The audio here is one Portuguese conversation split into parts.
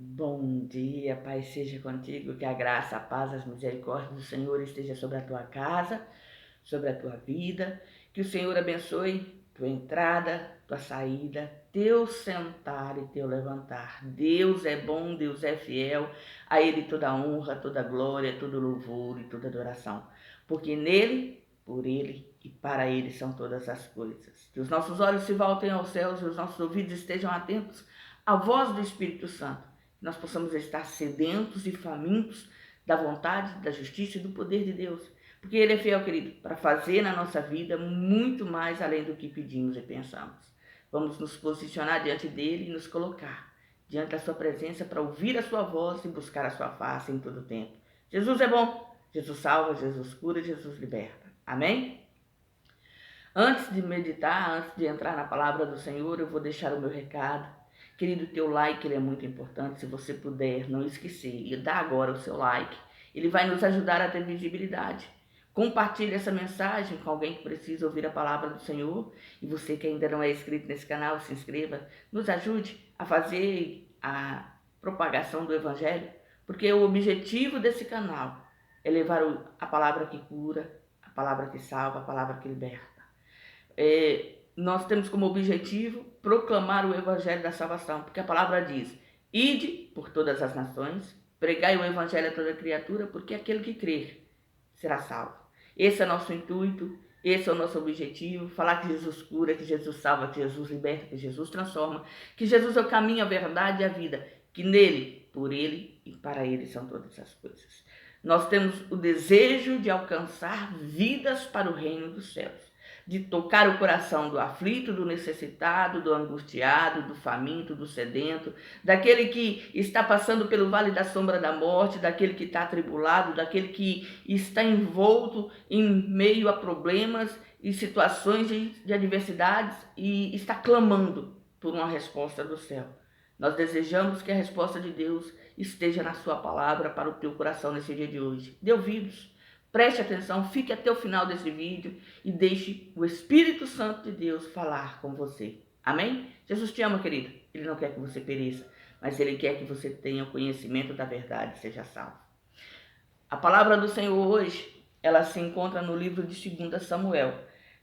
Bom dia, Pai seja contigo, que a graça, a paz, as misericórdias do Senhor esteja sobre a tua casa, sobre a tua vida, que o Senhor abençoe tua entrada, tua saída, teu sentar e teu levantar. Deus é bom, Deus é fiel, a Ele toda honra, toda glória, todo louvor e toda adoração, porque nele, por Ele e para Ele são todas as coisas. Que os nossos olhos se voltem aos céus e os nossos ouvidos estejam atentos à voz do Espírito Santo, que nós possamos estar sedentos e famintos da vontade, da justiça e do poder de Deus. Porque Ele é fiel, querido, para fazer na nossa vida muito mais além do que pedimos e pensamos. Vamos nos posicionar diante dEle e nos colocar diante da sua presença para ouvir a sua voz e buscar a sua face em todo o tempo. Jesus é bom, Jesus salva, Jesus cura, Jesus liberta. Amém? Antes de meditar, antes de entrar na palavra do Senhor, eu vou deixar o meu recado. Querido, teu like ele é muito importante. Se você puder, não esquecer e dá agora o seu like. Ele vai nos ajudar a ter visibilidade. Compartilhe essa mensagem com alguém que precisa ouvir a palavra do Senhor. E você que ainda não é inscrito nesse canal, se inscreva. Nos ajude a fazer a propagação do Evangelho. Porque o objetivo desse canal é levar a palavra que cura, a palavra que salva, a palavra que liberta. Nós temos como objetivo proclamar o evangelho da salvação, porque a palavra diz: ide por todas as nações, pregai o evangelho a toda criatura, porque aquele que crer será salvo. Esse é o nosso intuito, esse é o nosso objetivo, falar que Jesus cura, que Jesus salva, que Jesus liberta, que Jesus transforma, que Jesus é o caminho, a verdade e a vida, que nele, por ele e para ele são todas as coisas. Nós temos o desejo de alcançar vidas para o reino dos céus, de tocar o coração do aflito, do necessitado, do angustiado, do faminto, do sedento, daquele que está passando pelo vale da sombra da morte, daquele que está atribulado, daquele que está envolto em meio a problemas e situações de adversidades e está clamando por uma resposta do céu. Nós desejamos que a resposta de Deus esteja na sua palavra para o teu coração nesse dia de hoje. Dê ouvidos. Preste atenção, fique até o final desse vídeo e deixe o Espírito Santo de Deus falar com você. Amém? Jesus te ama, querido. Ele não quer que você pereça, mas Ele quer que você tenha o conhecimento da verdade e seja salvo. A palavra do Senhor hoje, ela se encontra no livro de 2 Samuel,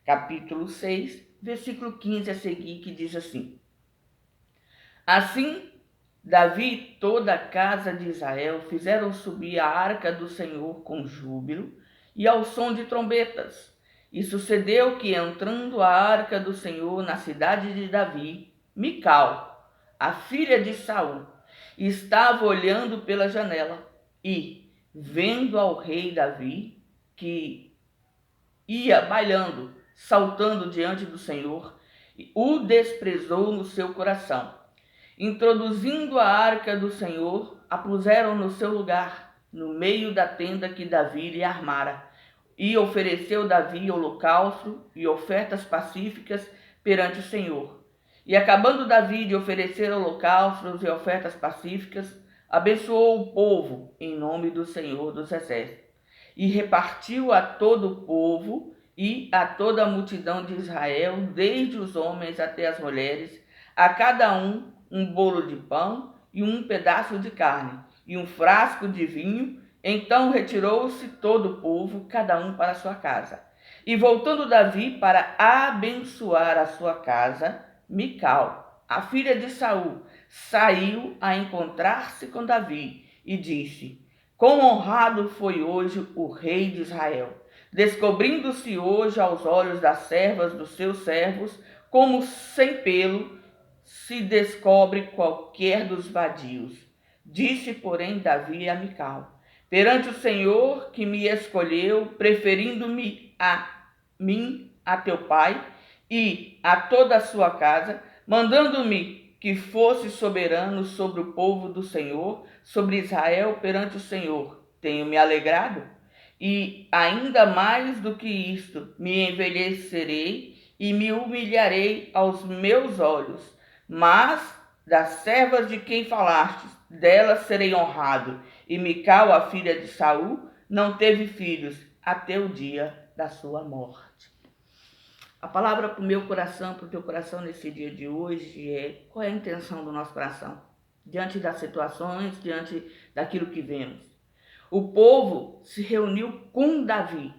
capítulo 6, versículo 15 a seguir, que diz assim: Assim, Davi e toda a casa de Israel fizeram subir a arca do Senhor com júbilo e ao som de trombetas. E sucedeu que, entrando a arca do Senhor na cidade de Davi, Mical, a filha de Saul, estava olhando pela janela e, vendo ao rei Davi, que ia bailando, saltando diante do Senhor, o desprezou no seu coração. Introduzindo a arca do Senhor, a puseram no seu lugar, no meio da tenda que Davi lhe armara. E ofereceu Davi holocausto e ofertas pacíficas perante o Senhor. E acabando Davi de oferecer holocaustos e ofertas pacíficas, abençoou o povo em nome do Senhor dos Exércitos. E repartiu a todo o povo e a toda a multidão de Israel, desde os homens até as mulheres, a cada um bolo de pão e um pedaço de carne, e um frasco de vinho. Então retirou-se todo o povo, cada um para a sua casa. E voltando Davi para abençoar a sua casa, Mical, a filha de Saul, saiu a encontrar-se com Davi e disse: Quão honrado foi hoje o rei de Israel, descobrindo-se hoje aos olhos das servas dos seus servos, como sem pelo se descobre qualquer dos vadios. Disse, porém, Davi a Mical: perante o Senhor que me escolheu, preferindo-me a mim, a teu pai, e a toda a sua casa, mandando-me que fosse soberano sobre o povo do Senhor, sobre Israel perante o Senhor. Tenho-me alegrado, e ainda mais do que isto, me envelhecerei e me humilharei aos meus olhos. Mas das servas de quem falastes, delas serei honrado. E Mical, a filha de Saul, não teve filhos até o dia da sua morte. A palavra para o meu coração, para o teu coração nesse dia de hoje é: qual é a intenção do nosso coração? diante das situações, diante daquilo que vemos. O povo se reuniu com Davi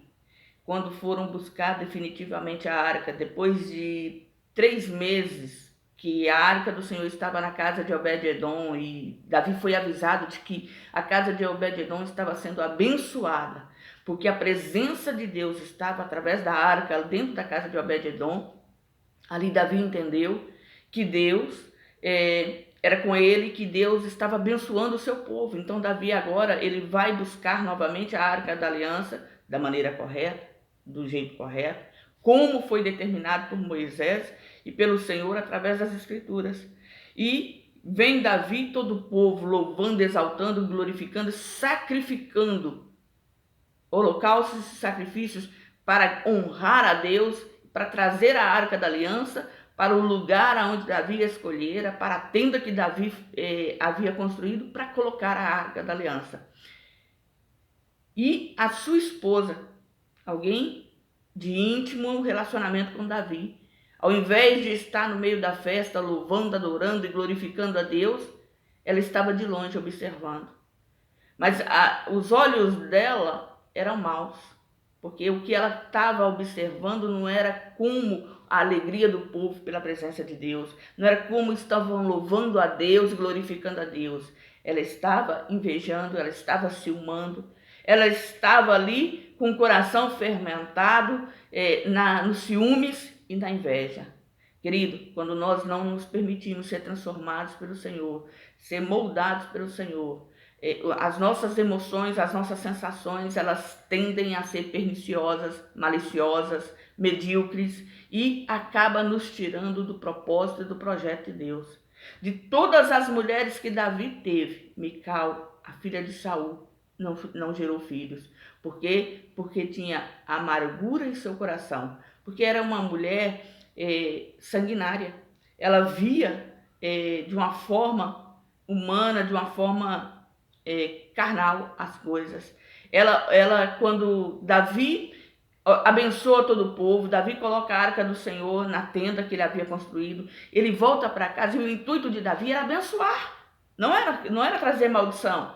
quando foram buscar definitivamente a arca, depois de 3 meses que a arca do Senhor estava na casa de Obed-edom, e Davi foi avisado de que a casa de Obed-edom estava sendo abençoada, porque a presença de Deus estava através da arca dentro da casa de Obed-edom. Ali Davi entendeu que Deus era com ele, que Deus estava abençoando o seu povo. Então Davi agora ele vai buscar novamente a arca da aliança da maneira correta, do jeito correto, como foi determinado por Moisés e pelo Senhor através das Escrituras. E vem Davi, todo o povo, louvando, exaltando, glorificando, sacrificando holocaustos e sacrifícios para honrar a Deus, para trazer a arca da aliança para o lugar onde Davi escolhera, para a tenda que Davi havia construído para colocar a arca da aliança. E a sua esposa, alguém de íntimo relacionamento com Davi, ao invés de estar no meio da festa, louvando, adorando e glorificando a Deus, ela estava de longe observando. Mas os olhos dela eram maus, porque o que ela estava observando não era como a alegria do povo pela presença de Deus, não era como estavam louvando a Deus e glorificando a Deus. Ela estava invejando, ela estava ciumando, ela estava ali com o coração fermentado nos ciúmes e na inveja. Querido, quando nós não nos permitimos ser transformados pelo Senhor, ser moldados pelo Senhor, as nossas emoções, as nossas sensações, elas tendem a ser perniciosas, maliciosas, medíocres e acaba nos tirando do propósito e do projeto de Deus. De todas as mulheres que Davi teve, Mical, a filha de Saul, não gerou filhos. Por quê? Porque tinha amargura em seu coração, porque era uma mulher sanguinária. Ela via de uma forma humana, de uma forma carnal as coisas. Ela quando Davi abençoa todo o povo, Davi coloca a arca do Senhor na tenda que ele havia construído, ele volta para casa e o intuito de Davi era abençoar, não era trazer maldição,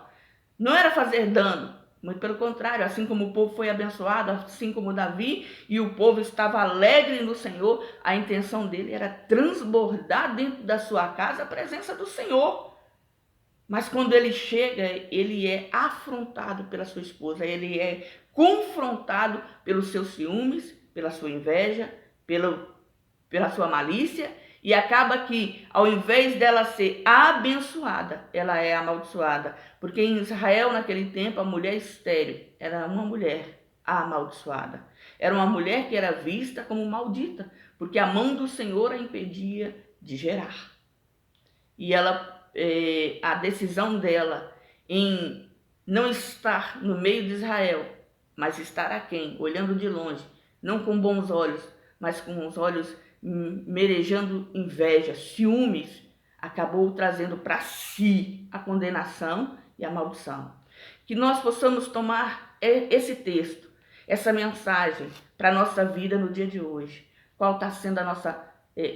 não era fazer dano, muito pelo contrário, assim como o povo foi abençoado, assim como Davi e o povo estava alegre no Senhor, a intenção dele era transbordar dentro da sua casa a presença do Senhor. Mas quando ele chega, ele é afrontado pela sua esposa, ele é confrontado pelos seus ciúmes, pela sua inveja, pela sua malícia, e acaba que, ao invés dela ser abençoada, ela é amaldiçoada. Porque em Israel, naquele tempo, a mulher estéril era uma mulher amaldiçoada. Era uma mulher que era vista como maldita, porque a mão do Senhor a impedia de gerar. E a decisão dela em não estar no meio de Israel, mas estar aquém, olhando de longe, não com bons olhos, mas com os olhos merejando inveja, ciúmes, acabou trazendo para si a condenação e a maldição. Que nós possamos tomar esse texto, essa mensagem para a nossa vida no dia de hoje. Qual está sendo a nossa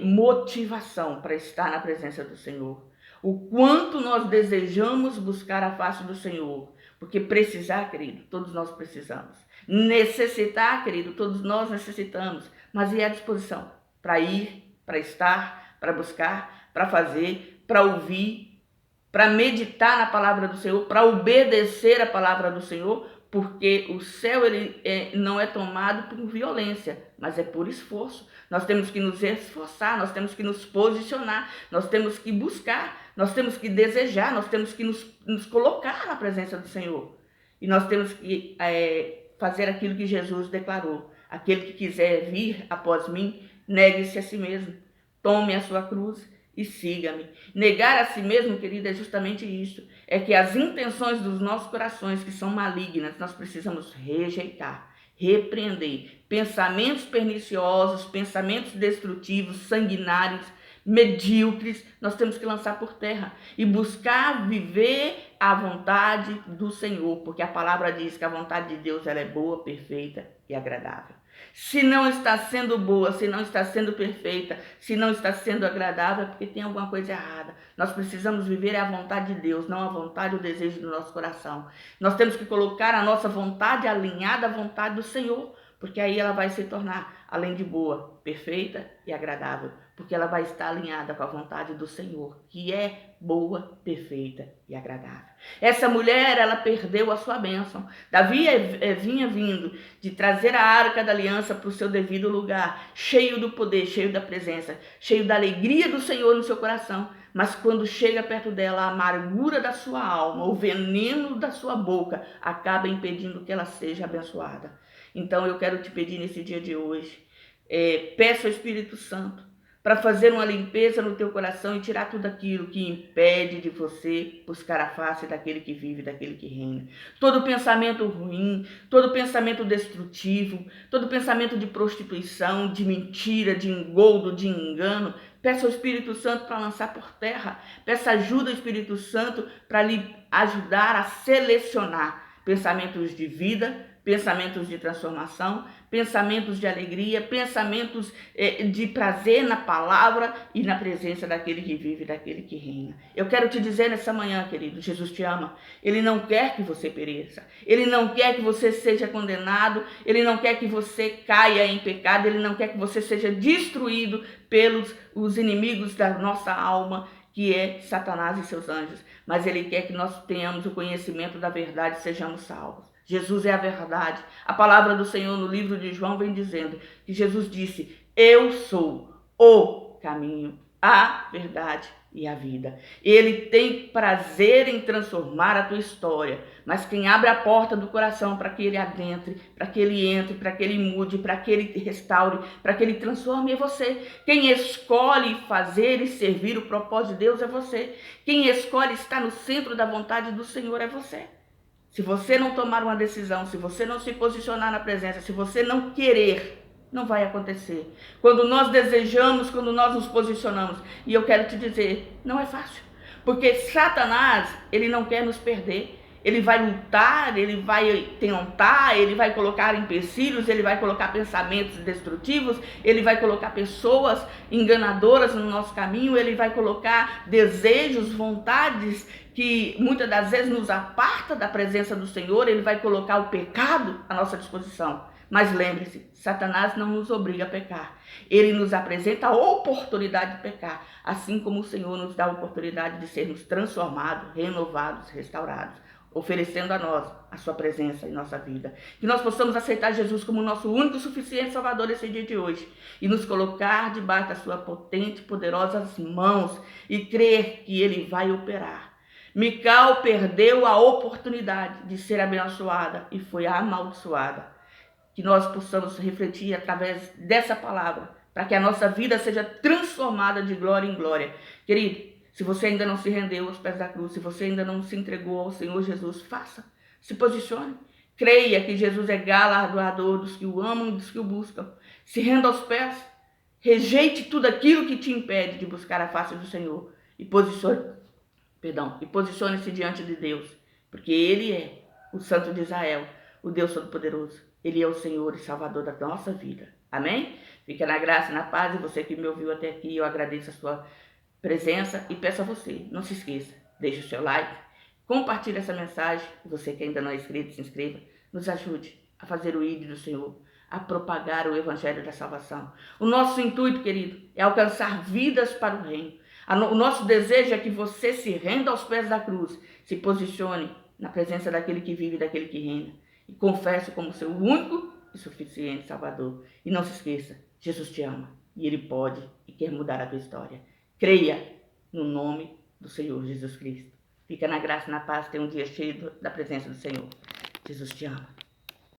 motivação para estar na presença do Senhor? O quanto nós desejamos buscar a face do Senhor. Porque precisar, querido, todos nós precisamos. Necessitar, querido, todos nós necessitamos. Mas e a disposição para ir, para estar, para buscar, para fazer, para ouvir, para meditar na palavra do Senhor, para obedecer a palavra do Senhor? Porque o céu ele não é tomado por violência, mas é por esforço. Nós temos que nos esforçar, nós temos que nos posicionar, nós temos que buscar, nós temos que desejar, nós temos que nos colocar na presença do Senhor. E nós temos que fazer aquilo que Jesus declarou. Aquele que quiser vir após mim, negue-se a si mesmo, tome a sua cruz e siga-me. Negar a si mesmo, querida, é justamente isso. É que as intenções dos nossos corações, que são malignas, nós precisamos rejeitar, repreender. Pensamentos perniciosos, pensamentos destrutivos, sanguinários, medíocres, nós temos que lançar por terra e buscar viver a vontade do Senhor, porque a palavra diz que a vontade de Deus ela é boa, perfeita e agradável. Se não está sendo boa, se não está sendo perfeita, se não está sendo agradável, é porque tem alguma coisa errada. Nós precisamos viver a vontade de Deus, não a vontade ou o desejo do nosso coração. Nós temos que colocar a nossa vontade alinhada à vontade do Senhor, porque aí ela vai se tornar, além de boa, perfeita e agradável, porque ela vai estar alinhada com a vontade do Senhor, que é boa, perfeita e agradável. Essa mulher, ela perdeu a sua bênção. Davi vinha vindo de trazer a arca da aliança para o seu devido lugar, cheio do poder, cheio da presença, cheio da alegria do Senhor no seu coração. Mas quando chega perto dela, a amargura da sua alma, o veneno da sua boca, acaba impedindo que ela seja abençoada. Então eu quero te pedir nesse dia de hoje, peça ao Espírito Santo para fazer uma limpeza no teu coração e tirar tudo aquilo que impede de você buscar a face daquele que vive, daquele que reina. Todo pensamento ruim, todo pensamento destrutivo, todo pensamento de prostituição, de mentira, de engodo, de engano, peça ao Espírito Santo para lançar por terra. Peça ajuda ao Espírito Santo para lhe ajudar a selecionar pensamentos de vida, pensamentos de transformação, pensamentos de alegria, pensamentos de prazer na palavra e na presença daquele que vive, daquele que reina. Eu quero te dizer nessa manhã, querido, Jesus te ama. Ele não quer que você pereça. Ele não quer que você seja condenado. Ele não quer que você caia em pecado. Ele não quer que você seja destruído pelos os inimigos da nossa alma, que é Satanás e seus anjos. Mas ele quer que nós tenhamos o conhecimento da verdade e sejamos salvos. Jesus é a verdade. A palavra do Senhor no livro de João vem dizendo que Jesus disse: eu sou o caminho, a verdade e a vida. Ele tem prazer em transformar a tua história, mas quem abre a porta do coração para que ele adentre, para que ele entre, para que ele mude, para que ele restaure, para que ele transforme é você. Quem escolhe fazer e servir o propósito de Deus é você. Quem escolhe estar no centro da vontade do Senhor é você. Se você não tomar uma decisão, se você não se posicionar na presença, se você não querer, não vai acontecer. Quando nós desejamos, quando nós nos posicionamos, e eu quero te dizer, não é fácil. Porque Satanás, ele não quer nos perder. Ele vai lutar, ele vai tentar, ele vai colocar empecilhos, ele vai colocar pensamentos destrutivos, ele vai colocar pessoas enganadoras no nosso caminho, ele vai colocar desejos, vontades que muitas das vezes nos aparta da presença do Senhor, ele vai colocar o pecado à nossa disposição. Mas lembre-se, Satanás não nos obriga a pecar. Ele nos apresenta a oportunidade de pecar, assim como o Senhor nos dá a oportunidade de sermos transformados, renovados, restaurados, oferecendo a nós a sua presença em nossa vida. Que nós possamos aceitar Jesus como nosso único e suficiente Salvador nesse dia de hoje e nos colocar debaixo das suas potentes e poderosas mãos e crer que Ele vai operar. Mical perdeu a oportunidade de ser abençoada e foi amaldiçoada. Que nós possamos refletir através dessa palavra, para que a nossa vida seja transformada de glória em glória. Querido, se você ainda não se rendeu aos pés da cruz, se você ainda não se entregou ao Senhor Jesus, faça, se posicione. Creia que Jesus é galardoador dos que o amam e dos que o buscam. Se renda aos pés, rejeite tudo aquilo que te impede de buscar a face do Senhor e posicione-se diante de Deus, porque Ele é o Santo de Israel, o Deus Todo-Poderoso. Ele é o Senhor e Salvador da nossa vida. Amém? Fica na graça e na paz. E você que me ouviu até aqui, eu agradeço a sua presença e peço a você, não se esqueça, deixe o seu like, compartilhe essa mensagem. Você que ainda não é inscrito, se inscreva. Nos ajude a fazer o ID do Senhor, a propagar o Evangelho da Salvação. O nosso intuito, querido, é alcançar vidas para o reino. O nosso desejo é que você se renda aos pés da cruz, se posicione na presença daquele que vive e daquele que reina, e confesse como seu único e suficiente Salvador. E não se esqueça, Jesus te ama, e Ele pode e quer mudar a tua história. Creia no nome do Senhor Jesus Cristo. Fica na graça e na paz, tenha um dia cheio da presença do Senhor. Jesus te ama.